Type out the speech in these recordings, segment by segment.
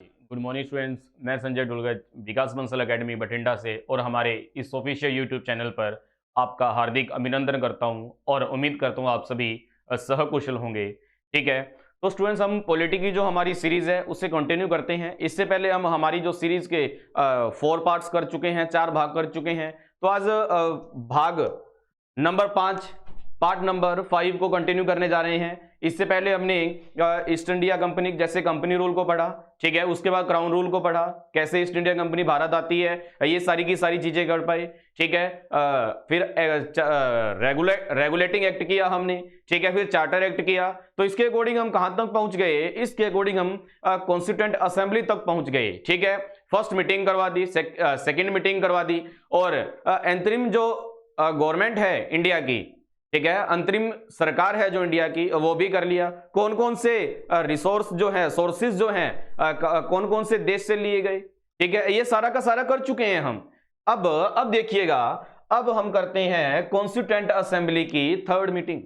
Good morning students, मैं संजय डुलगज विकास Bansal academy Bathinda से और हमारे इस ऑफिशियल यूट्यूब चैनल पर आपका हार्दिक अभिनंदन करता हूं और उम्मीद करता हूं आप सभी सहकुशल होंगे। ठीक है, तो स्टूडेंट्स हम पॉलिटी की जो हमारी सीरीज है उससे कंटिन्यू करते हैं। इससे पहले हम हमारी जो सीरीज के 4 पार्ट्स कर चुके हैं, 4 भाग कर चुके हैं। तो आज भाग नंबर 5 पार्ट नंबर 5 को कंटिन्यू करने जा रहे हैं। इससे पहले हमने ईस्ट इंडिया कंपनी जैसे कंपनी रूल को पढ़ा, ठीक है। उसके बाद क्राउन रूल को पढ़ा, कैसे ईस्ट इंडिया कंपनी भारत आती है, ये सारी की सारी चीजें कर पाए, ठीक है। फिर रेगुलेटिंग एक्ट किया हमने, ठीक है। फिर चार्टर एक्ट किया। तो इसके अकॉर्डिंग हम कहां तक पहुंच गए, इसके अकॉर्डिंग हम कॉन्स्टिट्यूएंट असेंबली तक पहुंच गए, ठीक है। फर्स्ट मीटिंग करवा दी, सेकेंड मीटिंग करवा दी और अंतरिम जो गवर्नमेंट है इंडिया की, ठीक है, अंतरिम सरकार है जो इंडिया की, वो भी कर लिया। कौन कौन से रिसोर्स जो है, सोर्सेज जो हैं, कौन कौन से देश से लिए गए, ठीक है, ये सारा का सारा कर चुके हैं हम। अब देखिएगा, अब हम करते हैं कॉन्स्टिट्यूएंट असेंबली की थर्ड मीटिंग।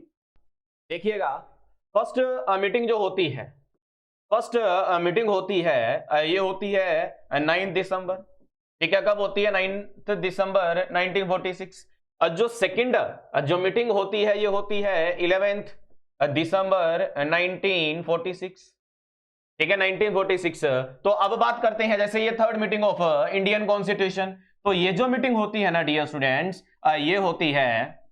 देखिएगा, फर्स्ट मीटिंग जो होती है, फर्स्ट मीटिंग होती है, ये होती है 9 दिसंबर, ठीक है। कब होती है? 9 दिसंबर 1946। जो सेकंड जो मीटिंग होती है, ये होती है 11 दिसंबर 1946, ठीक है, 1946। तो अब बात करते हैं, जैसे ये third meeting of Indian constitution. तो ये जो मीटिंग होती है ना डियर स्टूडेंट्स, ये होती है,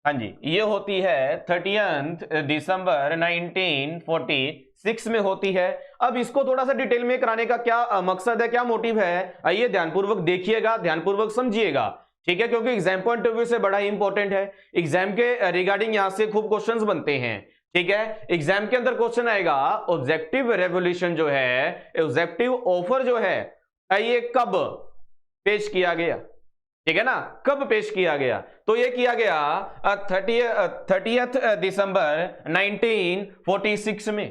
हाँ जी, ये होती है 30 दिसंबर 1946 में होती है। अब इसको थोड़ा सा डिटेल में कराने का क्या मकसद है, क्या मोटिव है, आइए ध्यानपूर्वक देखिएगा, ध्यानपूर्वक समझिएगा, ठीक है, क्योंकि एग्जाम पॉइंट ऑफ व्यू से बड़ा ही इंपॉर्टेंट है। एग्जाम के रिगार्डिंग यहां से खूब क्वेश्चंस बनते हैं, ठीक है। एग्जाम के अंदर क्वेश्चन आएगा, ऑब्जेक्टिव रेवोल्यूशन जो है, ऑब्जेक्टिव ऑफर जो है, ये कब पेश किया गया, ठीक है ना, कब पेश किया गया? तो ये किया गया 30 दिसंबर 1946 में,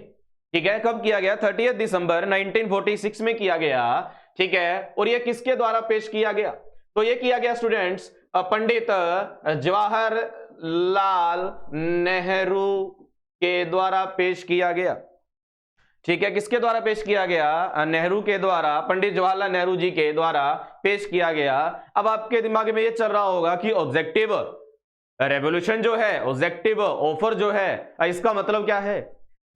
ठीक है। कब किया गया? 30 दिसंबर 1946 में किया गया, ठीक है। और ये किसके द्वारा पेश किया गया? तो ये किया गया स्टूडेंट्स पंडित जवाहरलाल नेहरू के द्वारा पेश किया गया, ठीक है। किसके द्वारा पेश किया गया? नेहरू के द्वारा, पंडित जवाहरलाल नेहरू जी के द्वारा पेश किया गया। अब आपके दिमाग में ये चल रहा होगा कि ऑब्जेक्टिव रेवोल्यूशन जो है, ऑब्जेक्टिव ऑफर जो है, इसका मतलब क्या है,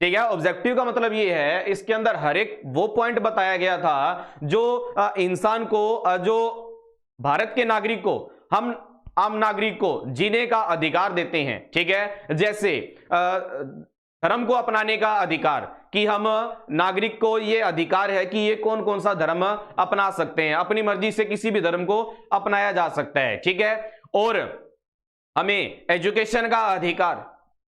ठीक है। ऑब्जेक्टिव का मतलब ये है, इसके अंदर हर एक वो पॉइंट बताया गया था जो इंसान को, जो भारत के नागरिक को, हम आम नागरिक को जीने का अधिकार देते हैं, ठीक है। जैसे धर्म को अपनाने का अधिकार, कि हम नागरिक को ये अधिकार है कि ये कौन कौन सा धर्म अपना सकते हैं, अपनी मर्जी से किसी भी धर्म को अपनाया जा सकता है, ठीक है। और हमें एजुकेशन का अधिकार,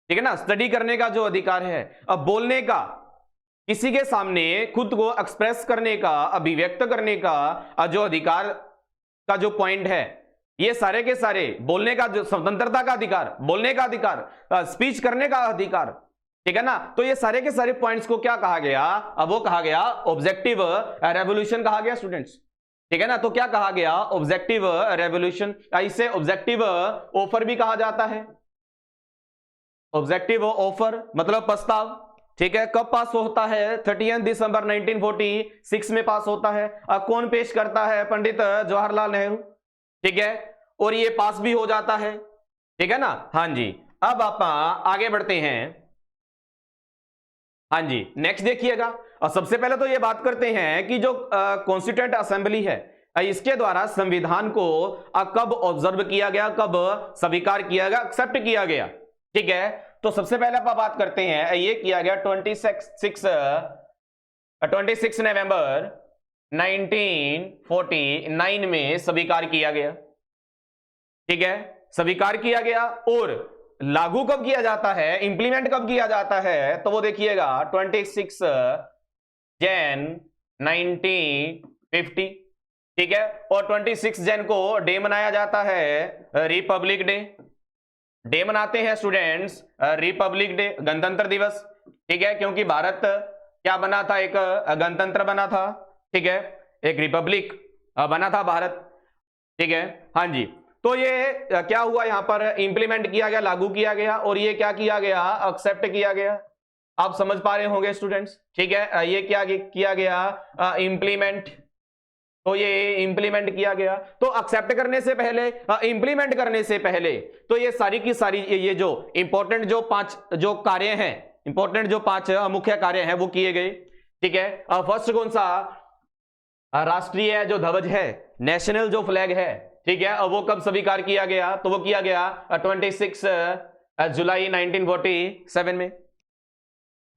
ठीक है ना, स्टडी करने का जो अधिकार है, अब बोलने का, किसी के सामने खुद को एक्सप्रेस करने का, अभिव्यक्त करने का जो अधिकार का जो पॉइंट है, ये सारे के सारे, बोलने का जो स्वतंत्रता का अधिकार, बोलने का अधिकार, स्पीच करने का अधिकार, ठीक है ना। तो ये सारे के सारे पॉइंट्स को क्या कहा गया? अब वो कहा गया ऑब्जेक्टिव रेवोल्यूशन कहा गया स्टूडेंट्स, ठीक है ना। तो क्या कहा गया? Objective revolution. इसे ऑब्जेक्टिव ऑफर भी कहा जाता है। ऑब्जेक्टिव ऑफर मतलब प्रस्ताव, ठीक है। कब पास होता है? 30 दिसंबर 1946 में पास होता है। कौन पेश करता है? पंडित जवाहरलाल नेहरू, ठीक है। और ये पास भी हो जाता है, ठीक है ना। हाँ जी, अब आप आगे बढ़ते हैं। हाँ जी, नेक्स्ट देखिएगा। और सबसे पहले तो ये बात करते हैं कि जो कॉन्स्टिट्यूएंट असेंबली है, इसके द्वारा संविधान को कब ऑब्जर्व किया गया, कब स्वीकार किया गया, एक्सेप्ट किया गया, ठीक है। तो सबसे पहले आप बात करते हैं, ये किया गया 26 नवंबर 1949 में स्वीकार किया गया, ठीक है, स्वीकार किया गया। और लागू कब किया जाता है, इंप्लीमेंट कब किया जाता है? तो वो देखिएगा 26 जैन 1950, ठीक है। और 26 जैन को डे मनाया जाता है, रिपब्लिक डे। डे मनाते हैं स्टूडेंट्स, रिपब्लिक डे, गणतंत्र दिवस, ठीक है, क्योंकि भारत क्या बना था? एक गणतंत्र बना था, ठीक है, एक रिपब्लिक बना था भारत, ठीक है। हाँ जी, तो ये क्या हुआ, यहां पर इंप्लीमेंट किया गया, लागू किया गया, और ये क्या किया गया? एक्सेप्ट किया गया, आप समझ पा रहे होंगे स्टूडेंट्स, ठीक है। ये क्या किया गया, इंप्लीमेंट, तो ये इंप्लीमेंट किया गया। तो एक्सेप्ट करने से पहले, इंप्लीमेंट करने से पहले, तो ये सारी की सारी ये जो इंपॉर्टेंट जो 5 जो कार्य हैं, इंपॉर्टेंट जो 5 मुख्य कार्य हैं वो किए गए, ठीक है। फर्स्ट कौन सा, राष्ट्रीय जो ध्वज है, नेशनल जो फ्लैग है, ठीक है, वो कब स्वीकार किया गया, तो वो किया गया 26 जुलाई 1947 में।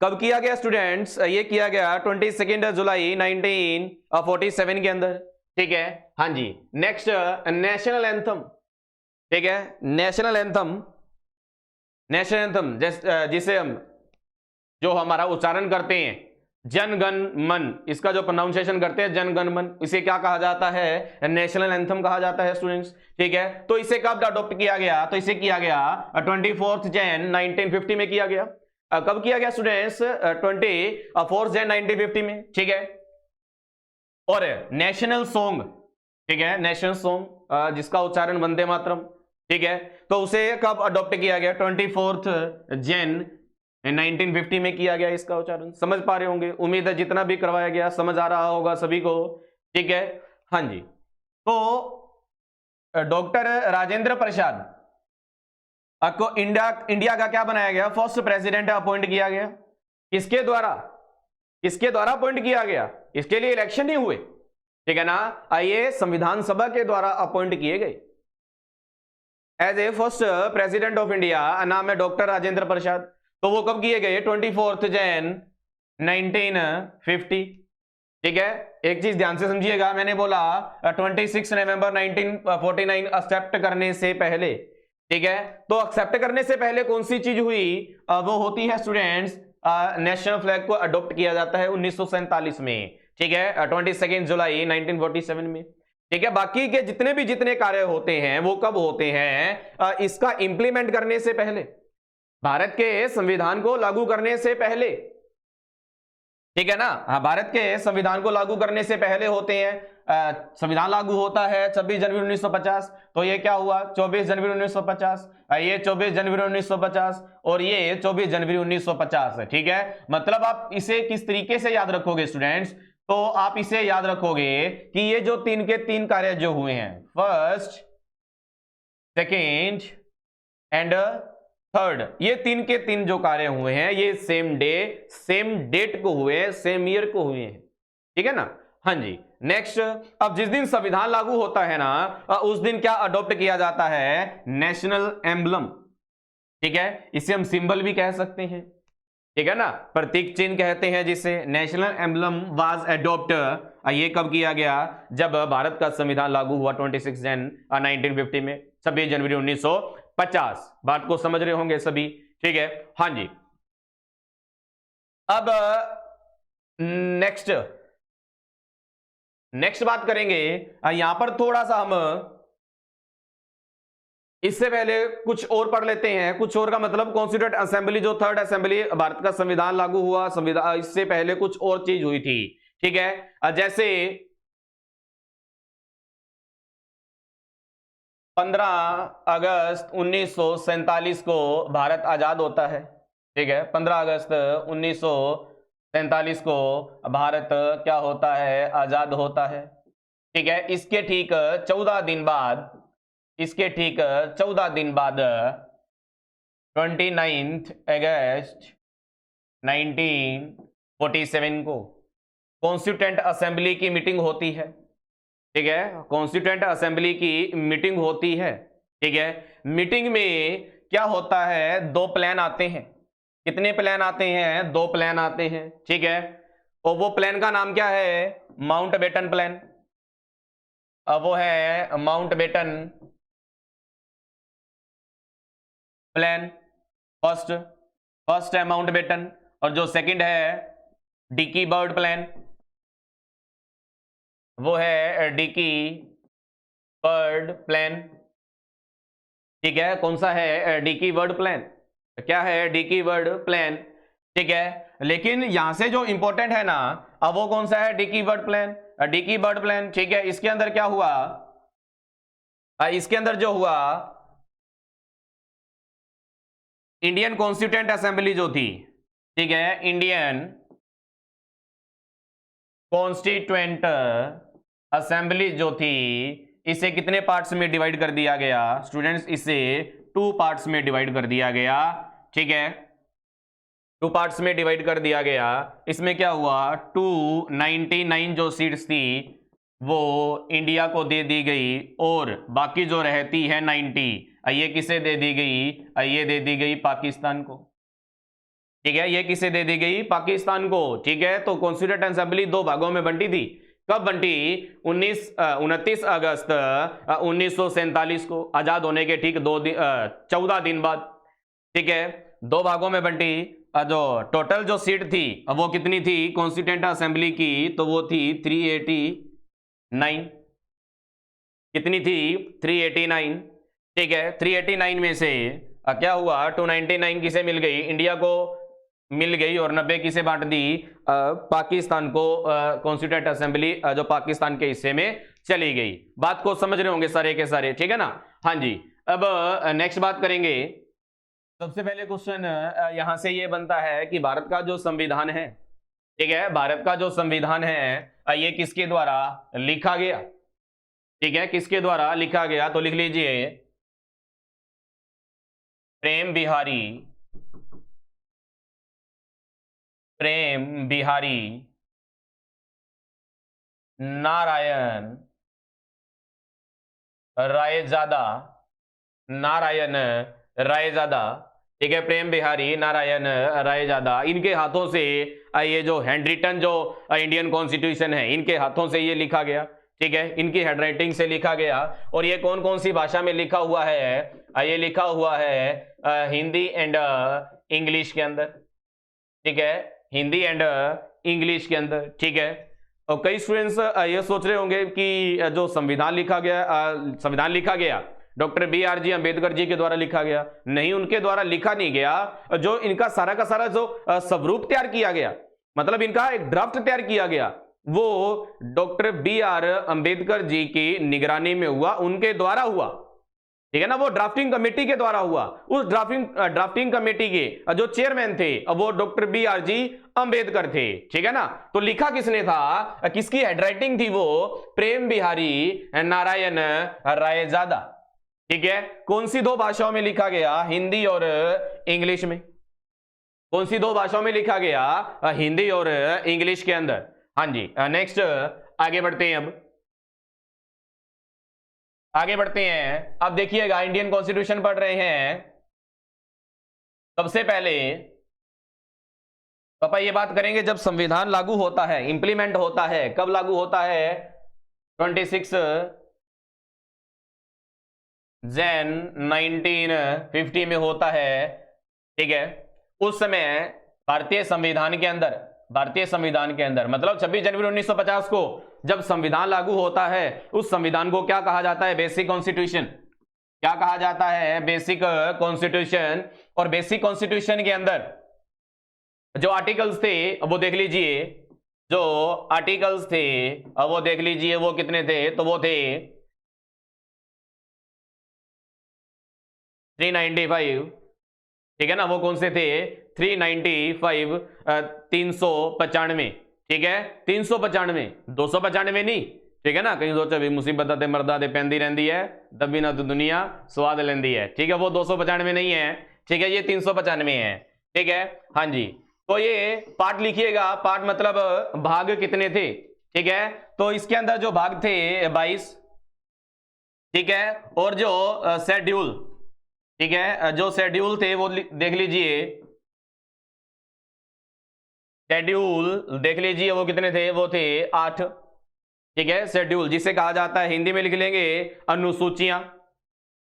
कब किया गया स्टूडेंट्स, ये किया गया 22 जुलाई 1947 के अंदर, ठीक है। हाँ जी, नेक्स्ट नेशनल एंथम, ठीक है, नेशनल एंथम, नेशनल एंथम जिसे हम जो हमारा उच्चारण करते हैं जन गण मन, इसका जो प्रोनाउंसिएशन करते हैं जन गण मन, इसे क्या कहा जाता है, नेशनल एंथम कहा जाता है स्टूडेंट्स, ठीक है। तो इसे कब अडॉप्ट किया गया, तो इसे किया गया 24 जैन 1950 में किया गया। कब किया गया स्टूडेंट्स, 24 जैन 1950 में, ठीक है। और नेशनल सॉन्ग, ठीक है, नेशनल सॉन्ग जिसका उच्चारण वंदे मातरम, ठीक है, तो उसे कब अडॉप्ट किया गया, 24 जैन 1950 में किया गया इसका उच्चारण। समझ पा रहे होंगे, उम्मीद है जितना भी करवाया गया समझ आ रहा होगा सभी को, ठीक है। हाँ जी, तो डॉक्टर राजेंद्र प्रसाद को इंडिया का क्या बनाया गया, फर्स्ट प्रेसिडेंट अपॉइंट किया गया। किसके द्वारा, किसके द्वारा अपॉइंट किया गया, इसके लिए इलेक्शन नहीं हुए, ठीक है ना, ये संविधान सभा के द्वारा अपॉइंट किए गए as a first president of India. नाम है डॉक्टर राजेंद्र प्रसाद। तो वो कब किए गए, 24 जैन 1950, ठीक है। एक चीज ध्यान से समझिएगा, मैंने बोला 26 नवंबर 1949 एक्सेप्ट करने से पहले, ठीक है। तो एक्सेप्ट करने से पहले कौन सी चीज हुई, वो होती है स्टूडेंट्स, नेशनल फ्लैग को अडॉप्ट किया जाता है 1947 में, ठीक है, 22 जुलाई 1947 में, ठीक है। बाकी के जितने कार्य होते हैं वो कब होते हैं, इसका इंप्लीमेंट करने से पहले, भारत के संविधान को लागू करने से पहले, ठीक है ना। हाँ, भारत के संविधान को लागू करने से पहले होते हैं। संविधान लागू होता है 26 जनवरी 1950, तो ये क्या हुआ, 24 जनवरी 1950, ये 24 जनवरी 1950 और ये 24 जनवरी 1950 है, ठीक है। मतलब आप इसे किस तरीके से याद रखोगे स्टूडेंट्स, तो आप इसे याद रखोगे कि ये जो 3 के 3 कार्य जो हुए हैं, फर्स्ट, सेकेंड एंड थर्ड, ये 3 के 3 जो कार्य हुए हैं ये सेम डे सेम डेट को हुए हैं, सेम ईयर को हुए हैं, ठीक है ना। हाँ जी, नेक्स्ट, अब जिस दिन संविधान लागू होता है ना, उस दिन क्या अडॉप्ट किया जाता है, नेशनल एम्बलम, ठीक है। इसे हम सिंबल भी कह सकते हैं, ठीक है ना, प्रतीक चिन्ह कहते हैं जिसे। नेशनल एम्बलम वाज अडॉप्ट, ये कब किया गया, जब भारत का संविधान लागू हुआ 26 जन 1950 में, 26 जनवरी 1950। बात को समझ रहे होंगे सभी, ठीक है। हाँ जी, अब नेक्स्ट बात करेंगे, यहां पर थोड़ा सा हम इससे पहले कुछ और पढ़ लेते हैं। कुछ और का मतलब कॉन्स्टिट्यूएंट असेंबली, जो थर्ड असेंबली, भारत का संविधान लागू हुआ, संविधान इससे पहले कुछ और चीज हुई थी, ठीक है। जैसे 15 अगस्त 1947 को भारत आजाद होता है, ठीक है। 15 अगस्त 1947 को भारत क्या होता है, आजाद होता है, ठीक है। इसके ठीक 14 दिन बाद, इसके ठीक 14 दिन बाद 29 अगस्त 1947 को कॉन्स्टिट्यूएंट असेंबली की मीटिंग होती है, ठीक है। कॉन्स्टिट्यूएंट असेंबली की मीटिंग होती है, ठीक है। मीटिंग में क्या होता है, 2 प्लान आते हैं। कितने प्लान आते हैं, 2 प्लान आते हैं, ठीक है। और वो प्लान का नाम क्या है, माउंटबेटन प्लान। अब वो है माउंटबेटन प्लान, फर्स्ट है माउंटबेटन, और जो सेकंड है डिकी बर्ड प्लान, वो है डिकी बर्ड प्लान, ठीक है। कौन सा है, डिकी बर्ड प्लान, क्या है, डिकी बर्ड प्लान, ठीक है। लेकिन यहां से जो इंपॉर्टेंट है ना, अब वो कौन सा है, Dickie Bird plan, Dickie Bird plan, ठीक है। इसके अंदर क्या हुआ, इसके अंदर जो हुआ, इंडियन कॉन्स्टिट्यूएंट असेंबली जो थी, ठीक है, इंडियन कॉन्स्टिट्यूएंट असेंबली जो थी, इसे कितने पार्ट्स में डिवाइड कर दिया गया स्टूडेंट्स? इसे 2 पार्ट्स में डिवाइड कर दिया गया। ठीक है, 2 पार्ट्स में डिवाइड कर दिया गया। इसमें क्या हुआ, 299 जो सीट्स थी वो इंडिया को दे दी गई, और बाकी जो रहती है 90, ये किसे दे दी गई? ये दे दी गई पाकिस्तान को। ठीक है, ये किसे दे दी गई? पाकिस्तान को। ठीक है, तो कॉन्स्टिट्यूएंट असेंबली 2 भागों में बंटी थी। कब बंटी? 29 अगस्त 1947 को, आजाद होने के ठीक 14 दिन बाद। ठीक है, 2 भागों में बंटी। जो टोटल जो सीट थी वो कितनी थी कॉन्स्टिट्यूएंट असेंबली की? तो वो थी 389। कितनी थी? 389। ठीक है, 389 में से क्या हुआ, 299 किसे मिल गई? इंडिया को मिल गई, और 90 किसे बांट दी? पाकिस्तान को। कॉन्स्टिट्यूएंट असेंबली जो पाकिस्तान के हिस्से में चली गई। बात को समझ रहे होंगे सारे के सारे, ठीक है ना? हाँ जी। अब नेक्स्ट बात करेंगे। सबसे पहले क्वेश्चन यहां से ये बनता है कि भारत का जो संविधान है, ठीक है, भारत का जो संविधान है ये किसके द्वारा लिखा गया? ठीक है, किसके द्वारा लिखा गया? तो लिख लीजिए, प्रेम बिहारी नारायण रायजादा। ठीक है, प्रेम बिहारी नारायण रायजादा, इनके हाथों से ये जो हैंड रिटन जो इंडियन कॉन्स्टिट्यूशन है, इनके हाथों से ये लिखा गया। ठीक है, इनकी हैंडराइटिंग से लिखा गया। और ये कौन कौन सी भाषा में लिखा हुआ है? ये लिखा हुआ है हिंदी एंड इंग्लिश के अंदर। ठीक है, हिंदी एंड इंग्लिश के अंदर। ठीक है, और कई स्टूडेंट्स ये सोच रहे होंगे कि जो संविधान लिखा गया डॉक्टर BR अंबेडकर जी के द्वारा लिखा गया। नहीं, उनके द्वारा लिखा नहीं गया। जो इनका सारा का सारा जो स्वरूप तैयार किया गया, मतलब इनका एक ड्राफ्ट तैयार किया गया, वो डॉक्टर BR अंबेडकर जी की निगरानी में हुआ, उनके द्वारा हुआ। ठीक है ना, वो ड्राफ्टिंग कमेटी के द्वारा हुआ। उस ड्राफ्टिंग कमेटी के जो चेयरमैन थे वो डॉक्टर BR अंबेडकर थे। ठीक है ना, तो लिखा किसने था? किसकी हैंडराइटिंग थी वो? प्रेम बिहारी नारायण रायजादा। ठीक है, कौन सी 2 भाषाओं में लिखा गया? हिंदी और इंग्लिश में। कौन सी 2 भाषाओं में लिखा गया? हिंदी और इंग्लिश के अंदर। हाँ जी, नेक्स्ट आगे बढ़ते हैं। अब देखिएगा, इंडियन कॉन्स्टिट्यूशन पढ़ रहे हैं। सबसे पहले पापा ये बात करेंगे जब संविधान लागू होता है, इंप्लीमेंट होता है, कब लागू होता है? 26 जैन 1950 में होता है। ठीक है, उस समय भारतीय संविधान के अंदर मतलब 26 जनवरी 1950 को जब संविधान लागू होता है, उस संविधान को क्या कहा जाता है? Basic constitution. क्या कहा जाता है? Basic constitution. और बेसिक कॉन्स्टिट्यूशन के अंदर जो आर्टिकल्स थे वो देख लीजिए, वो कितने थे? तो वो थे 395। ठीक है ना, वो कौन से थे? 395 395। ठीक है, 395, 295 नहीं। ठीक है ना, कहीं सोचा भी मुसीबत ते मर्दा ते पैंदी रहती है, दबी ना तो दुनिया स्वाद लेंदी है। ठीक है, वो 295 नहीं है। ठीक है, ये 395 है। ठीक है, हाँ जी। तो ये पार्ट लिखिएगा, पार्ट मतलब भाग कितने थे? ठीक है, तो इसके अंदर जो भाग थे 22। ठीक है, और जो शेड्यूल, ठीक है, जो शेड्यूल थे वो देख लीजिए, वो कितने थे? वो थे 8। ठीक है, शेड्यूल जिसे कहा जाता है, हिंदी में लिख लेंगे अनुसूचियां।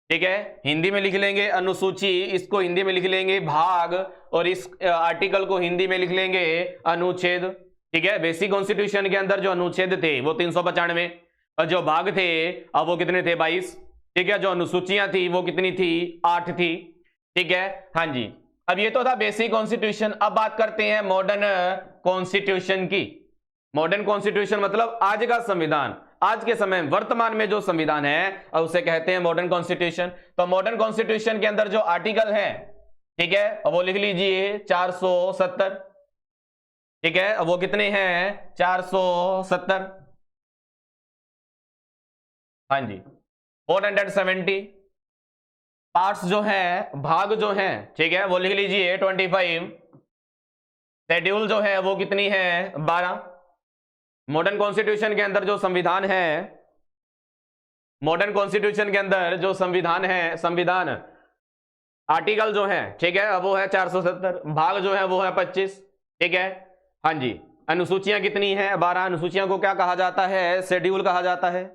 ठीक है, हिंदी में लिख लेंगे अनुसूची, इसको हिंदी में लिख लेंगे भाग, और इस आर्टिकल को हिंदी में लिख लेंगे अनुच्छेद। ठीक है, बेसिक कॉन्स्टिट्यूशन के अंदर जो अनुच्छेद थे वो 395, और जो भाग थे अब वो कितने थे? 22। ठीक है, जो अनुसूचियां थी वो कितनी थी? 8 थी। ठीक है, हाँ जी। अब ये तो था बेसिक कॉन्स्टिट्यूशन। अब बात करते हैं मॉडर्न कॉन्स्टिट्यूशन की। मॉडर्न कॉन्स्टिट्यूशन मतलब आज का संविधान, आज के समय वर्तमान में जो संविधान है उसे कहते हैं मॉडर्न कॉन्स्टिट्यूशन। तो मॉडर्न कॉन्स्टिट्यूशन के अंदर जो आर्टिकल है ठीक है, अब वो लिख लीजिए 470। ठीक है, अब वो कितने हैं 470। हाँ जी 470 पार्ट्स जो हैं, भाग जो हैं, ठीक है वो लिख लीजिए 25। शेड्यूल जो है वो कितनी है 12। मॉडर्न कॉन्स्टिट्यूशन के अंदर जो संविधान है, मॉडर्न कॉन्स्टिट्यूशन के अंदर जो संविधान है, संविधान आर्टिकल जो है, ठीक है वो है 470, भाग जो है वो है 25। ठीक है, हाँ जी अनुसूचियां कितनी है 12। अनुसूचियां को क्या कहा जाता है, शेड्यूल कहा जाता है।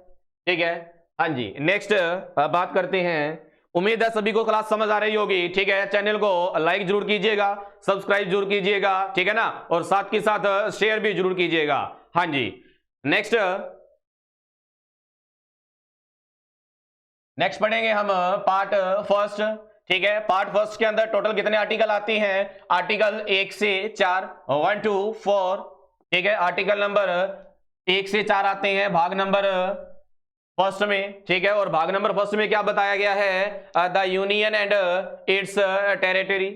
ठीक है, हाँ जी नेक्स्ट बात करते हैं। उम्मीद है सभी को क्लास समझ आ रही होगी। ठीक है, चैनल को लाइक जरूर कीजिएगा, सब्सक्राइब जरूर कीजिएगा, ठीक है ना, और साथ के साथ शेयर भी जरूर कीजिएगा। हाँ जी नेक्स्ट पढ़ेंगे हम पार्ट फर्स्ट। ठीक है, पार्ट फर्स्ट के अंदर टोटल कितने आर्टिकल आती हैं, आर्टिकल 1 से 4, 1 2 4। ठीक है, आर्टिकल नंबर 1 से 4 आते हैं भाग नंबर फर्स्ट में। ठीक है, और भाग नंबर फर्स्ट में क्या बताया गया है, the union and it's territory.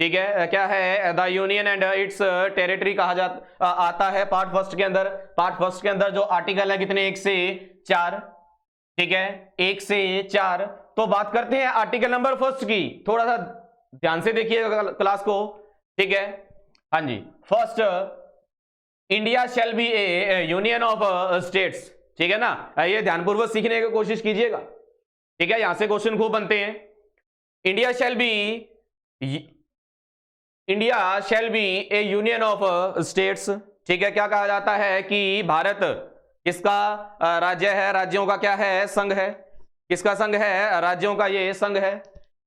ठीक है, क्या है, the union and it's territory कहा जाता आता है पार्ट फर्स्ट के अंदर। पार्ट फर्स्ट के अंदर जो आर्टिकल है कितने 1 से 4। ठीक है, 1 से 4। तो बात करते हैं आर्टिकल नंबर फर्स्ट की, थोड़ा सा ध्यान से देखिएगा क्लास को। ठीक है, हाँ जी first, India shall be a union of states. ठीक है ना, ये ध्यानपूर्वक सीखने की कोशिश कीजिएगा। ठीक है, यहां से क्वेश्चन खूब बनते हैं। India shall be a union of states. ठीक है, क्या कहा जाता है कि भारत किसका राज्य है, राज्यों का क्या है, संघ है। किसका संघ है, राज्यों का ये संघ है।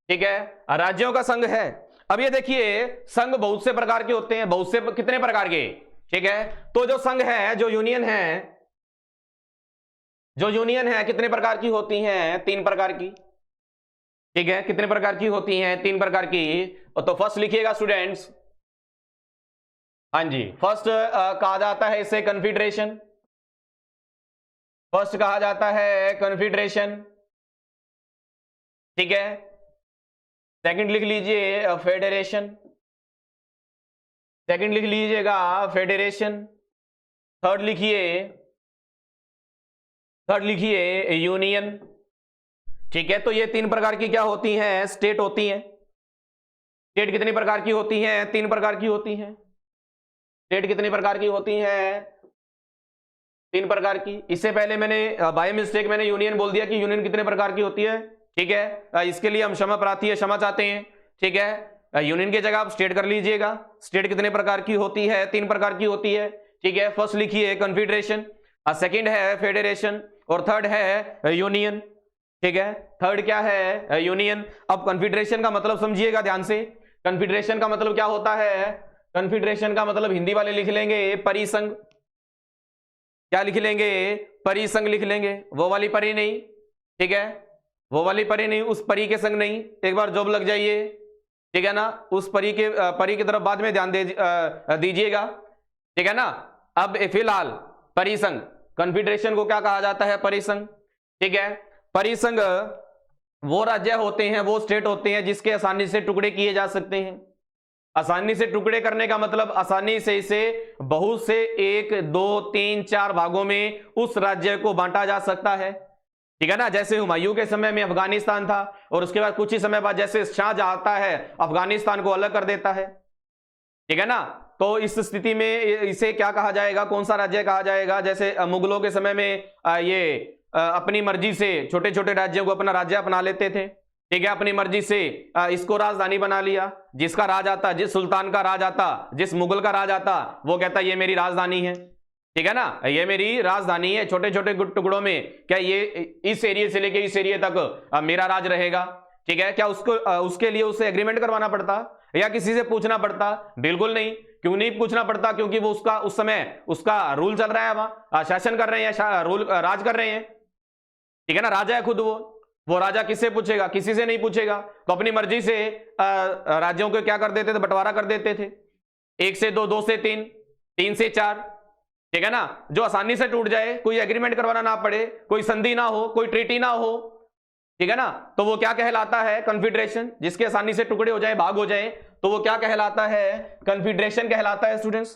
ठीक है, राज्यों का संघ है। अब ये देखिए संघ बहुत से प्रकार के होते हैं, बहुत से कितने प्रकार के। ठीक है, तो जो संघ है, जो यूनियन है कितने प्रकार की होती हैं, 3 प्रकार की। ठीक है, कितने प्रकार की होती हैं, 3 प्रकार की। तो फर्स्ट लिखिएगा स्टूडेंट्स। हाँ जी, फर्स्ट कहा जाता है इसे कन्फेडरेशन। फर्स्ट कहा जाता है कन्फेडरेशन। ठीक है, सेकंड लिख लीजिए फेडरेशन। सेकंड लिख लीजिएगा फेडरेशन। थर्ड लिखिए यूनियन। ठीक है, तो ये 3 प्रकार की क्या होती हैं, स्टेट होती हैं। स्टेट कितनी प्रकार की होती हैं, 3 प्रकार की होती हैं। स्टेट कितनी प्रकार की होती हैं, 3 प्रकार की। इससे पहले मैंने बाय मिस्टेक मैंने यूनियन बोल दिया कि यूनियन कितने प्रकार की होती है। ठीक है, इसके लिए हम क्षमा प्रार्थी है, क्षमा चाहते हैं। ठीक है, यूनियन की जगह आप स्टेट कर लीजिएगा। स्टेट कितने प्रकार की होती है, 3 प्रकार की होती है। ठीक है, फर्स्ट लिखिए कन्फेडरेशन, सेकंड है फेडरेशन, और थर्ड है यूनियन। ठीक है, थर्ड क्या है, यूनियन। अब कन्फेडरेशन का मतलब समझिएगा ध्यान से। कन्फेडरेशन का मतलब क्या होता है, कन्फेडरेशन का मतलब हिंदी वाले लिख लेंगे परिसंघ। क्या लिख लेंगे, परिसंघ लिख लेंगे, वो वाली परी नहीं। ठीक है, वो वाली परी नहीं, उस परी के संग नहीं। एक बार जॉब लग जाइए, ठीक है ना, उस परी की तरफ बाद में ध्यान दीजिएगा। ठीक है ना, अब फिलहाल परिसंघ, कन्फेडरेशन को क्या कहा जाता है, परिसंघ। ठीक है, परिसंघ वो राज्य होते हैं, वो स्टेट होते हैं जिसके आसानी से टुकड़े किए जा सकते हैं। आसानी से टुकड़े करने का मतलब आसानी से इसे बहुत से 1 2 3 4 भागों में उस राज्य को बांटा जा सकता है। ठीक है ना, जैसे हुमायूं के समय में अफगानिस्तान था, और उसके बाद कुछ ही समय बाद जैसे शाहजहां आता है अफगानिस्तान को अलग कर देता है। ठीक है ना, तो इस स्थिति में इसे क्या कहा जाएगा, कौन सा राज्य कहा जाएगा। जैसे मुगलों के समय में ये अपनी मर्जी से छोटे छोटे राज्यों को अपना राज्य अपना लेते थे। ठीक है, अपनी मर्जी से इसको राजधानी बना लिया। जिसका राज आता, जिस सुल्तान का राज आता, जिस मुगल का राज आता, वो कहता ये मेरी राजधानी है। ठीक है ना, ये मेरी राजधानी है। छोटे छोटे टुकड़ों में क्या ये इस एरिया से लेके इस एरिया तक मेरा राज रहेगा। ठीक है, क्या उसके लिए उसे एग्रीमेंट करवाना पड़ता या किसी से पूछना पड़ता? बिल्कुल नहीं। क्यों नहीं पूछना पड़ता? क्योंकि वो उस समय उसका रूल चल रहा है, वहां शासन कर रहे हैं, रूल राज कर रहे हैं। ठीक है ना, राजा है खुद वो राजा किससे पूछेगा? किसी से नहीं पूछेगा। तो अपनी मर्जी से राज्यों को क्या कर देते थे, बंटवारा कर देते थे। 1 से 2, 2 से 3, 3 से 4। ठीक है ना, जो आसानी से टूट जाए, कोई एग्रीमेंट करवाना ना पड़े, कोई संधि ना हो, कोई ट्रीटी ना हो। ठीक है ना। तो वो क्या कहलाता है, कन्फेडरेशन। जिसके आसानी से टुकड़े हो जाए, भाग हो जाए, तो वो क्या कहलाता है, कन्फेडरेशन कहलाता है स्टूडेंट्स।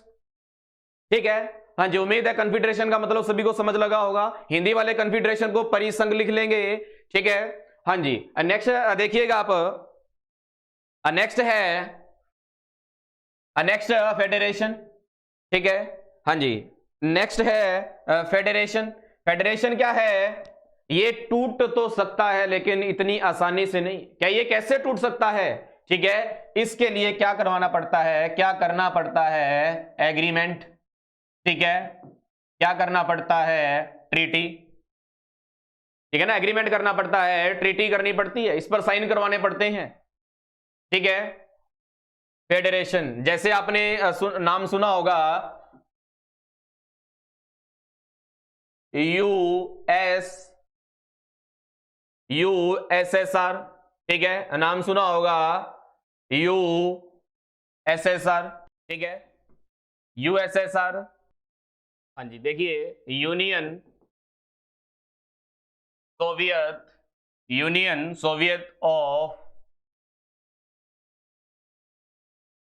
ठीक है, हाँ जी, उम्मीद है कन्फेडरेशन का मतलब सभी को समझ लगा होगा। हिंदी वाले कन्फेडरेशन को परिसंघ लिख लेंगे। ठीक है, हाँ जी। नेक्स्ट देखिएगा आप, नेक्स्ट है नेक्स्ट फेडरेशन। ठीक है, हाँ जी, नेक्स्ट है फेडरेशन। फेडरेशन क्या है, ये टूट तो सकता है लेकिन इतनी आसानी से नहीं। क्या ये कैसे टूट सकता है, ठीक है, इसके लिए क्या करवाना पड़ता है, क्या करना पड़ता है, एग्रीमेंट। ठीक है, क्या करना पड़ता है, ट्रीटी। ठीक है ना, एग्रीमेंट करना पड़ता है, ट्रीटी करनी पड़ती है, इस पर साइन करवाने पड़ते हैं। ठीक है, फेडरेशन जैसे आपने नाम सुना होगा, यूएसएसआर। ठीक है, नाम सुना होगा यूएसएसआर। ठीक है, यूएसएसआर। हाँ जी, देखिए, union Soviet of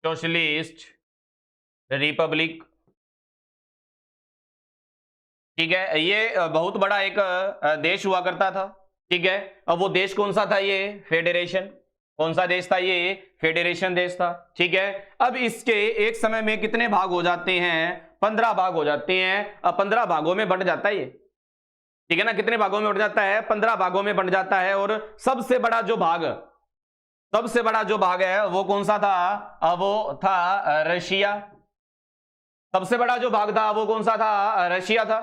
socialist Republic. ठीक है, ये बहुत बड़ा एक देश हुआ करता था। ठीक है, अब वो देश कौन सा था, ये फेडरेशन। कौन सा देश था ये, फेडरेशन देश था। ठीक है, अब इसके एक समय में कितने भाग हो जाते हैं, 15 भाग हो जाते हैं। अब 15 भागों में बंट जाता है ये। ठीक है ना, कितने भागों में बंट जाता है, 15 भागों में बंट जाता है। और सबसे बड़ा जो भाग है वो कौन सा था, वो था रशिया। सबसे बड़ा जो भाग था वो कौन सा था, रशिया था।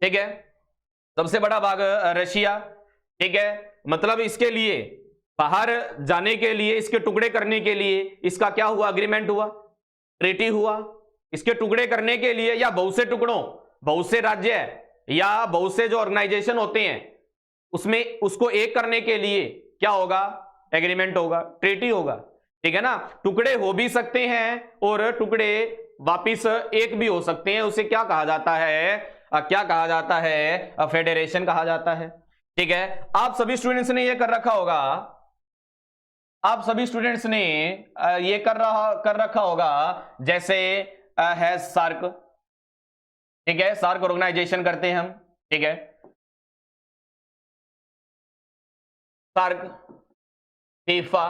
ठीक है, सबसे बड़ा भाग रशिया। ठीक है, मतलब इसके लिए बाहर जाने के लिए, इसके टुकड़े करने के लिए इसका क्या हुआ, एग्रीमेंट हुआ, ट्रीटी हुआ। इसके टुकड़े करने के लिए, या बहुत से टुकड़ों, बहुत से राज्य या बहुत से जो ऑर्गेनाइजेशन होते हैं उसमें उसको एक करने के लिए क्या होगा, एग्रीमेंट होगा, ट्रीटी होगा। ठीक है ना, टुकड़े हो भी सकते हैं और टुकड़े वापिस एक भी हो सकते हैं। उसे क्या कहा जाता है, क्या कहा जाता है, फेडरेशन कहा जाता है। ठीक है, आप सभी स्टूडेंट्स ने ये कर रखा होगा, आप सभी स्टूडेंट्स ने ये कर रखा होगा, जैसे है सार्क। ठीक है, सार्क ऑर्गेनाइजेशन करते हैं हम। ठीक है, सार्क, फीफा,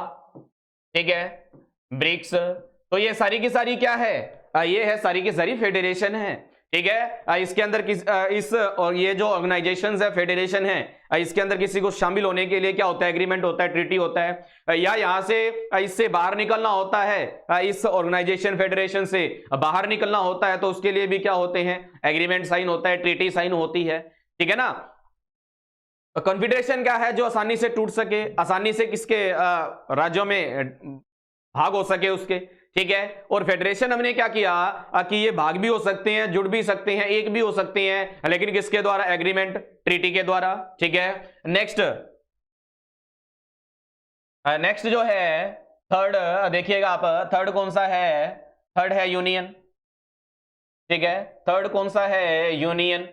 ठीक है, ब्रिक्स। तो ये सारी की सारी क्या है, ये है सारी की सारी फेडरेशन है। ठीक है, इसके अंदर इस और ये जो ऑर्गेनाइजेशंस है, फेडरेशन है, इसके अंदर किसी को शामिल होने के लिए क्या होता है, एग्रीमेंट होता है, ट्रीटी होता है, या यहां से इससे बाहर निकलना होता है, इस ऑर्गेनाइजेशन फेडरेशन से बाहर निकलना होता है, तो उसके लिए भी क्या होते हैं, एग्रीमेंट साइन होता है, ट्रीटी साइन होती है। ठीक है ना, कॉन्फेडरेशन क्या है, जो आसानी से टूट सके, आसानी से किसके राज्यों में भाग हो सके उसके। ठीक है, और फेडरेशन हमने क्या किया कि ये भाग भी हो सकते हैं, जुड़ भी सकते हैं, एक भी हो सकते हैं, लेकिन किसके द्वारा, एग्रीमेंट, ट्रीटी के द्वारा। ठीक है, नेक्स्ट जो है थर्ड, देखिएगा आप, थर्ड कौन सा है, थर्ड है यूनियन। ठीक है, थर्ड कौन सा है, यूनियन।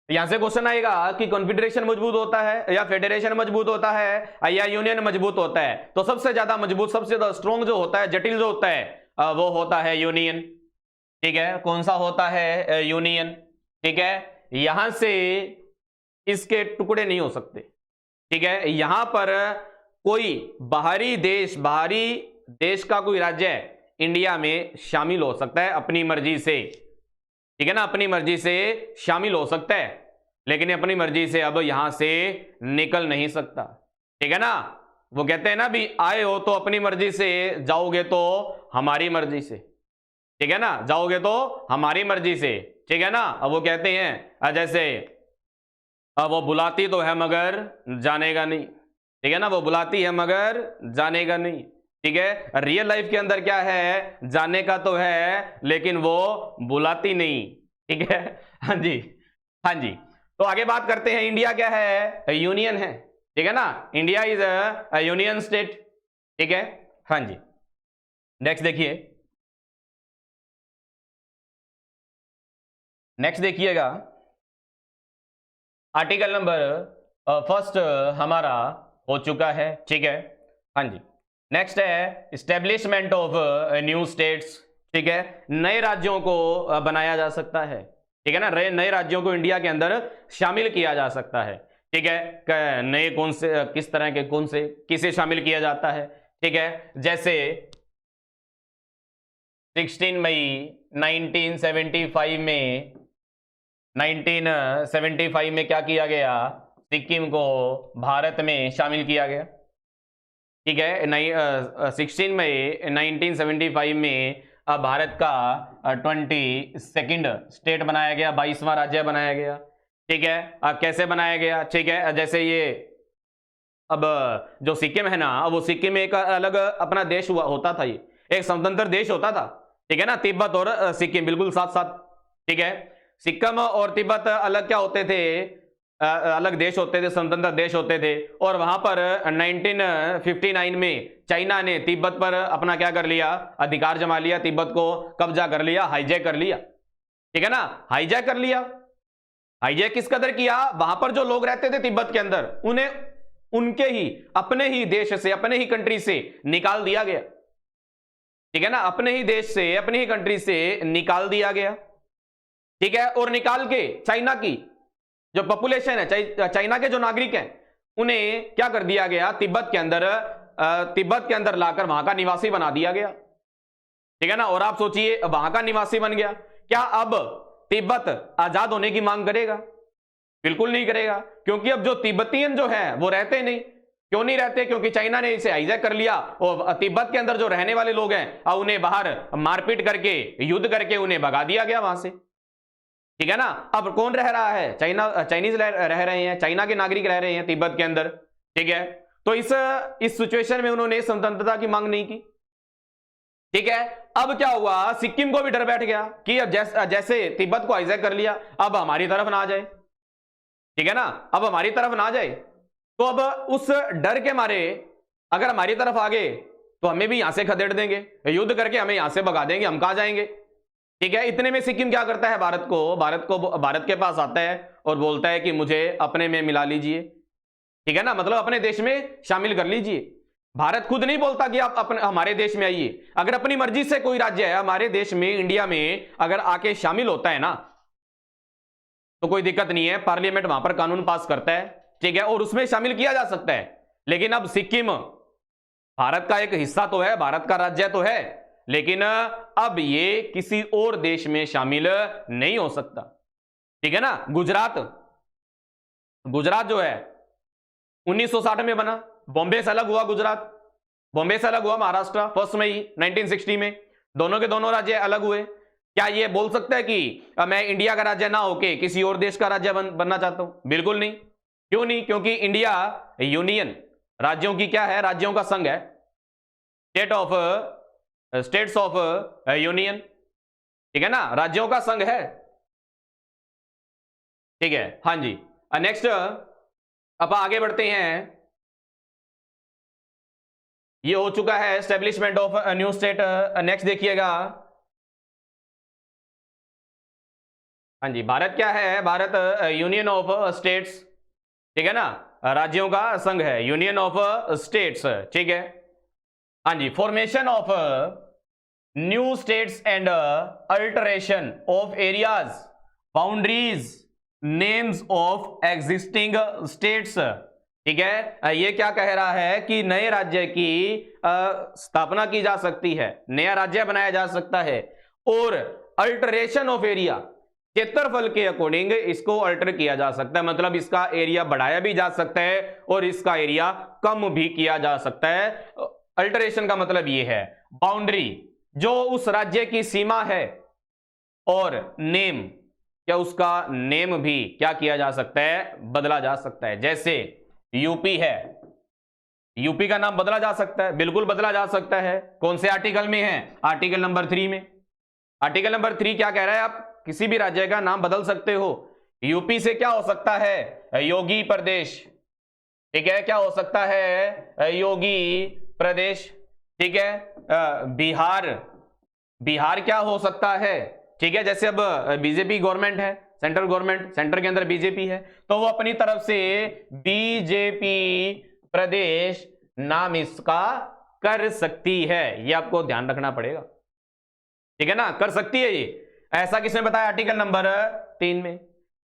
यहां से क्वेश्चन आएगा कि कॉन्फेडरेशन मजबूत होता है या फेडरेशन मजबूत होता है या यूनियन मजबूत होता है। तो सबसे ज्यादा मजबूत, सबसे ज्यादा स्ट्रॉन्ग जो होता है, जटिल जो होता है, वो होता है यूनियन। ठीक है, कौन सा होता है, यूनियन। ठीक है, यहां से इसके टुकड़े नहीं हो सकते। ठीक है, यहां पर कोई बाहरी देश का कोई राज्य इंडिया में शामिल हो सकता है अपनी मर्जी से। ठीक है ना, अपनी मर्जी से शामिल हो सकता है, लेकिन अपनी मर्जी से अब यहां से निकल नहीं सकता। ठीक है ना, वो कहते हैं ना भी, आए हो तो अपनी मर्जी से, जाओगे तो हमारी मर्जी से। ठीक है ना, जाओगे तो हमारी मर्जी से। ठीक है ना, अब वो कहते हैं जैसे, अब वो बुलाती तो है मगर जानेगा नहीं। ठीक है ना, वो बुलाती है मगर जानेगा नहीं। ठीक है, रियल लाइफ के अंदर क्या है, जाने का तो है लेकिन वो बुलाती नहीं। ठीक है, हाँ जी, हाँ जी। तो आगे बात करते हैं, इंडिया क्या है, यूनियन है। ठीक है ना, India is a union state. ठीक है, हाँ जी। नेक्स्ट देखिए, नेक्स्ट देखिएगा, आर्टिकल नंबर फर्स्ट हमारा हो चुका है, ठीक है। हाँ जी, नेक्स्ट है इस्टेब्लिशमेंट ऑफ न्यू स्टेट्स, ठीक है, नए राज्यों को बनाया जा सकता है, ठीक है ना, नए राज्यों को इंडिया के अंदर शामिल किया जा सकता है, ठीक है। नए कौन से, किस तरह के, कौन से, किसे शामिल किया जाता है, ठीक है। जैसे 16 मई 1975 में 1975 में क्या किया गया, सिक्किम को भारत में शामिल किया गया, ठीक है। 16 मई 1975 में भारत का 22nd स्टेट बनाया गया, 22वां राज्य बनाया गया, ठीक है। कैसे बनाया गया, ठीक है, जैसे ये अब जो सिक्किम है ना, वो सिक्किम एक अलग अपना देश हुआ होता था, ये एक स्वतंत्र देश होता था, ठीक है ना, तिब्बत और सिक्किम बिल्कुल साथ साथ, ठीक है। सिक्किम और तिब्बत अलग क्या होते थे, अलग देश होते थे, स्वतंत्र देश होते थे। और वहां पर 1959 में चाइना ने तिब्बत पर अपना क्या कर लिया, अधिकार जमा लिया, तिब्बत को कब्जा कर लिया, हाईजैक कर लिया, ठीक है ना, हाईजैक कर लिया। हाईजैक किस कदर किया, वहां पर जो लोग रहते थे तिब्बत के अंदर, उन्हें उनके ही अपने ही देश से, अपने ही कंट्री से निकाल दिया गया, ठीक है ना, अपने ही देश से, अपनी ही कंट्री से निकाल दिया गया, ठीक है। और निकाल के चाइना की जो पॉपुलेशन है, चाइना के जो नागरिक हैं, उन्हें क्या कर दिया गया, तिब्बत के अंदर लाकर वहां का निवासी बना दिया गया, ठीक है ना। और आप सोचिए, वहां का निवासी बन गया, क्या अब तिब्बत आजाद होने की मांग करेगा? बिल्कुल नहीं करेगा, क्योंकि अब जो तिब्बतियन जो है वो रहते नहीं। क्यों नहीं रहते? क्योंकि चाइना ने इसे हाईजैक कर लिया और तिब्बत के अंदर जो रहने वाले लोग हैं, अब उन्हें बाहर मारपीट करके, युद्ध करके उन्हें भगा दिया गया वहां से, ठीक है ना। अब कौन रह रहा है? चाइनीज रह रहे हैं, चाइना के नागरिक रह रहे हैं तिब्बत के अंदर, ठीक है। तो इस सिचुएशन में उन्होंने स्वतंत्रता की मांग नहीं की, ठीक है। अब क्या हुआ, सिक्किम को भी डर बैठ गया कि अब जैसे तिब्बत को हाईजैक कर लिया, अब हमारी तरफ ना आ जाए, ठीक है ना, अब हमारी तरफ ना आ जाए। तो अब उस डर के मारे अगर हमारी तरफ आ गए तो हमें भी यहां से खदेड़ देंगे, युद्ध करके हमें यहां से भगा देंगे, हम कहां जाएंगे, ठीक है। इतने में सिक्किम क्या करता है, भारत के पास आता है और बोलता है कि मुझे अपने में मिला लीजिए, ठीक है ना, मतलब अपने देश में शामिल कर लीजिए। भारत खुद नहीं बोलता कि आप अपने हमारे देश में आइए। अगर अपनी मर्जी से कोई राज्य है हमारे देश में, इंडिया में अगर आके शामिल होता है ना, तो कोई दिक्कत नहीं है, पार्लियामेंट वहां पर कानून पास करता है, ठीक है, और उसमें शामिल किया जा सकता है। लेकिन अब सिक्किम भारत का एक हिस्सा तो है, भारत का राज्य तो है, लेकिन अब ये किसी और देश में शामिल नहीं हो सकता, ठीक है ना। गुजरात जो है 1960 में बना, बॉम्बे से अलग हुआ गुजरात, बॉम्बे से अलग हुआ महाराष्ट्र 1 मई 1960 में, दोनों के दोनों राज्य अलग हुए। क्या ये बोल सकता है कि मैं इंडिया का राज्य ना होके किसी और देश का राज्य बनना चाहता हूं? बिल्कुल नहीं। क्यों नहीं? क्योंकि इंडिया यूनियन, राज्यों की क्या है, राज्यों का संघ है, स्टेट्स ऑफ यूनियन, ठीक है ना, राज्यों का संघ है, ठीक है। हाँ जी, नेक्स्ट अब आगे बढ़ते हैं। ये हो चुका है establishment of new state. Next देखिएगा, हाँ जी, भारत क्या है, भारत यूनियन ऑफ स्टेट्स, ठीक है ना, राज्यों का संघ है, यूनियन ऑफ स्टेट्स, ठीक है। हाँ जी, formation of new states and alteration of areas, boundaries, names of existing states, ठीक है। ये क्या कह रहा है कि नए राज्य की स्थापना की जा सकती है, नया राज्य बनाया जा सकता है, और अल्टरेशन ऑफ एरिया, क्षेत्रफल के अकॉर्डिंग इसको अल्टर किया जा सकता है, मतलब इसका एरिया बढ़ाया भी जा सकता है और इसका एरिया कम भी किया जा सकता है। अल्टरेशन का मतलब ये है बाउंड्री, जो उस राज्य की सीमा है, और नेम, क्या उसका नेम भी क्या किया जा सकता है, बदला जा सकता है। जैसे यूपी है, यूपी का नाम बदला जा सकता है, बिल्कुल बदला जा सकता है। कौन से आर्टिकल में है? आर्टिकल नंबर 3 में। आर्टिकल नंबर 3 क्या कह रहा है, आप किसी भी राज्य का नाम बदल सकते हो। यूपी से क्या हो सकता है, योगी प्रदेश, ठीक है, क्या हो सकता है, योगी प्रदेश, ठीक है। बिहार क्या हो सकता है, ठीक है, जैसे अब बीजेपी गवर्नमेंट है, सेंट्रल गवर्नमेंट, सेंटर के अंदर बीजेपी है, तो वो अपनी तरफ से बीजेपी प्रदेश नाम इसका कर सकती है। ये आपको ध्यान रखना पड़ेगा, ठीक है ना, कर सकती है ये। ऐसा किसने बताया? आर्टिकल नंबर 3 में,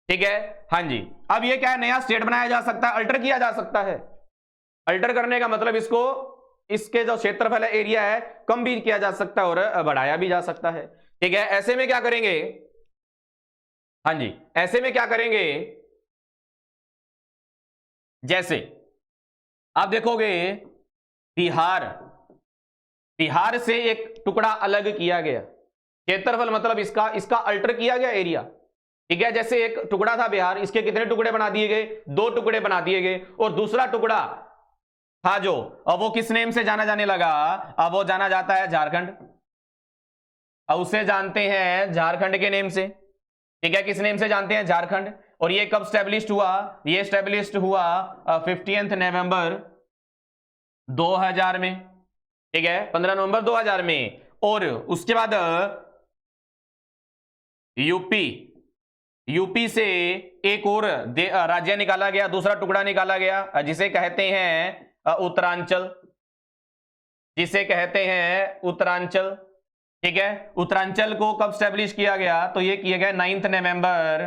ठीक है। हाँ जी, अब ये क्या है, नया स्टेट बनाया जा सकता है, अल्टर किया जा सकता है। अल्टर करने का मतलब इसको, इसके जो क्षेत्रफल है, एरिया है, कम भी किया जा सकता है और बढ़ाया भी जा सकता है, ठीक है। ऐसे में क्या करेंगे? हाँ जी, ऐसे में क्या करेंगे? जैसे आप देखोगे बिहार, बिहार से एक टुकड़ा अलग किया गया, क्षेत्रफल मतलब इसका अल्टर किया गया एरिया, ठीक है। जैसे एक टुकड़ा था बिहार, इसके कितने टुकड़े बना दिए गए? 2 टुकड़े बना दिए गए। और दूसरा टुकड़ा था जो, अब वो किस नेम से जाना जाने लगा? अब वो जाना जाता है झारखंड। अब उसे जानते हैं झारखंड के नेम से, ठीक है। किस नेम से जानते हैं? झारखंड। और ये कब स्टैब्लिश्ड हुआ? ये स्टैब्लिश्ड हुआ 15 नवंबर 2000 में, ठीक है, 15 नवंबर 2000 में। और उसके बाद यूपी से एक और राज्य निकाला गया, दूसरा टुकड़ा निकाला गया, जिसे कहते हैं उत्तरांचल, जिसे कहते हैं उत्तरांचल, ठीक है। उत्तरांचल को कब स्टैब्लिश किया गया? तो ये किया गया 9 नवंबर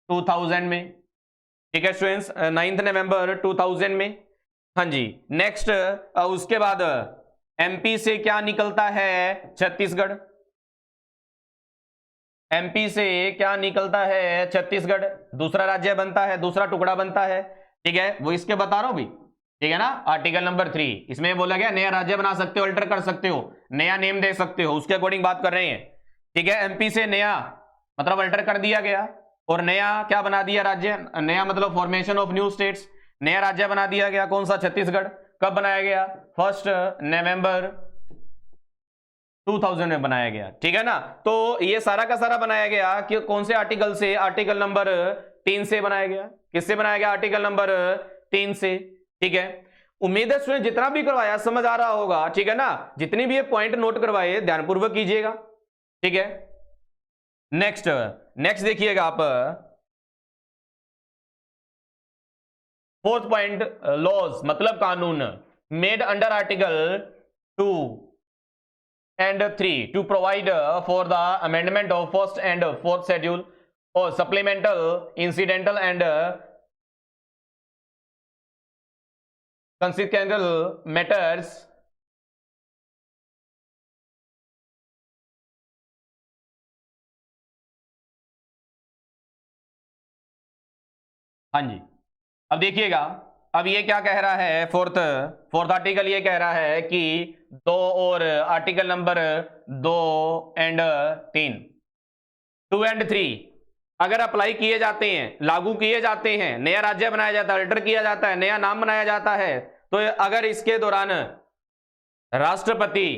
2000 में, ठीक है स्टूडेंट्स, 9 नवंबर 2000 में। हाँ जी, नेक्स्ट उसके बाद एमपी से क्या निकलता है? छत्तीसगढ़। एमपी से क्या निकलता है? छत्तीसगढ़। दूसरा राज्य बनता है, दूसरा टुकड़ा बनता है, ठीक है। वो इसके बता रहा हूं भी, ठीक है ना। आर्टिकल नंबर 3 इसमें बोला गया नया राज्य बना सकते हो, अल्टर कर सकते हो, नया नेम दे सकते हो, उसके अकॉर्डिंग बात कर रहे हैं, ठीक है। एमपी से नया मतलब अल्टर कर दिया गया और नया क्या बना दिया राज्य? नया मतलब फॉर्मेशन ऑफ न्यू स्टेट्स, नया राज्य बना दिया गया। कौन सा? छत्तीसगढ़। कब बनाया गया? 1 नवंबर 2000 में बनाया गया, ठीक है ना। तो ये सारा का सारा बनाया गया कि कौन से आर्टिकल से? आर्टिकल नंबर 3 से बनाया गया। किससे बनाया गया? आर्टिकल नंबर 3 से, ठीक है। उम्मीद है स्टूडेंट जितना भी करवाया समझ आ रहा होगा, ठीक है ना। जितनी भी ये पॉइंट नोट करवाए ध्यानपूर्वक कीजिएगा, ठीक है। नेक्स्ट देखिएगा आप, 4th पॉइंट, लॉज मतलब कानून, made under article 2 and 3 to provide for the amendment of 1st and 4th schedule or supplemental, incidental and consequential matters हाँ जी, अब देखिएगा, अब ये क्या कह रहा है? फोर्थ आर्टिकल ये कह रहा है कि 2 और आर्टिकल नंबर 2 एंड 3, 2 एंड 3 अगर अप्लाई किए जाते हैं, लागू किए जाते हैं, नया राज्य बनाया जाता है, अल्टर किया जाता है, नया नाम बनाया जाता है, तो अगर इसके दौरान राष्ट्रपति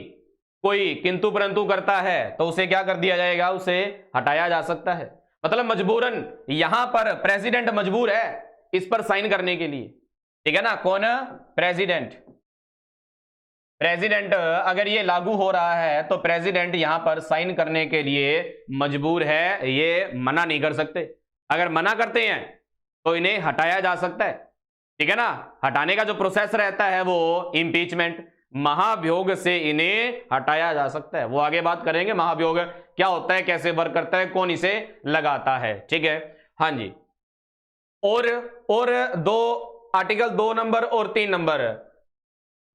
कोई किंतु परंतु करता है तो उसे क्या कर दिया जाएगा? उसे हटाया जा सकता है। मतलब मजबूरन यहां पर प्रेसिडेंट मजबूर है इस पर साइन करने के लिए, ठीक है ना। कौन? प्रेसिडेंट अगर ये लागू हो रहा है तो प्रेसिडेंट यहां पर साइन करने के लिए मजबूर है, ये मना नहीं कर सकते। अगर मना करते हैं तो इन्हें हटाया जा सकता है, ठीक है ना। हटाने का जो प्रोसेस रहता है वो इंपीचमेंट, महाभियोग से इन्हें हटाया जा सकता है। वो आगे बात करेंगे महाभियोग क्या होता है, कैसे वर्क करता है, कौन इसे लगाता है, ठीक है। हाँ जी, और 2 आर्टिकल 2 नंबर और 3 नंबर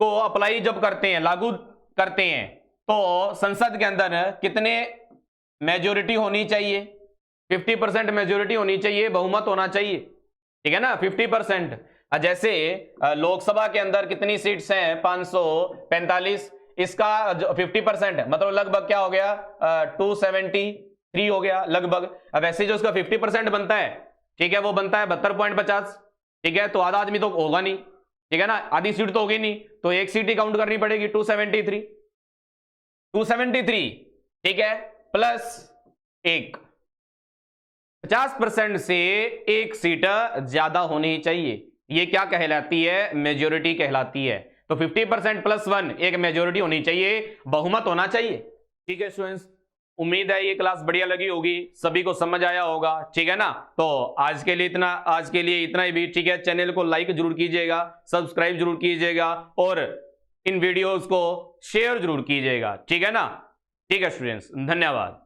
को अप्लाई जब करते हैं, लागू करते हैं, तो संसद के अंदर कितने मेजोरिटी होनी चाहिए? 50% मेजोरिटी होनी चाहिए, बहुमत होना चाहिए, ठीक है ना, 50%। जैसे लोकसभा के अंदर कितनी सीट्स हैं? 545, इसका 50% मतलब लगभग क्या हो गया? 273 हो गया लगभग। अब ऐसे जो उसका 50% बनता है, ठीक है, वो बनता है 72.50, ठीक है। तो आधा आदमी तो होगा नहीं, ठीक है ना, आधी सीट तो होगी नहीं, तो एक सीट ही काउंट करनी पड़ेगी, 273, ठीक है, प्लस 1, 50% से एक सीट ज्यादा होनी चाहिए। ये क्या कहलाती है? मेजोरिटी कहलाती है। तो 50% +1 एक मेजोरिटी होनी चाहिए, बहुमत होना चाहिए, ठीक है स्टूडेंट्स। उम्मीद है ये क्लास बढ़िया लगी होगी, सभी को समझ आया होगा, ठीक है ना। तो आज के लिए इतना ही भी, ठीक है। चैनल को लाइक जरूर कीजिएगा, सब्सक्राइब जरूर कीजिएगा और इन वीडियोस को शेयर जरूर कीजिएगा, ठीक है ना। ठीक है स्टूडेंट्स, धन्यवाद।